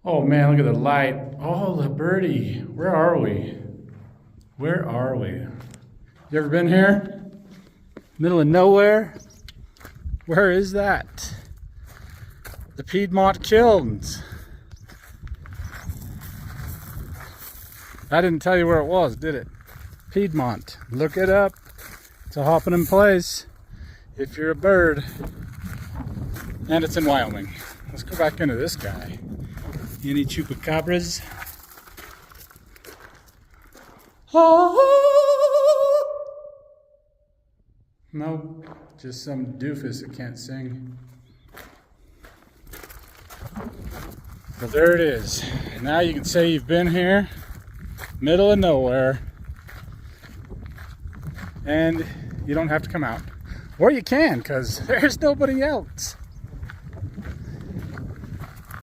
Oh man, look at the light. Oh, the birdie. Where are we? Where are we? You ever been here? Middle of nowhere? Where is that? The Piedmont Kilns. I didn't tell you where it was, did it? Piedmont. Look it up. It's a hopping in place if you're a bird. And it's in Wyoming. Let's go back into this guy. Any chupacabras? Nope, just some doofus that can't sing. But there it is. Now you can say you've been here, middle of nowhere, and you don't have to come out. Or you can, because there's nobody else.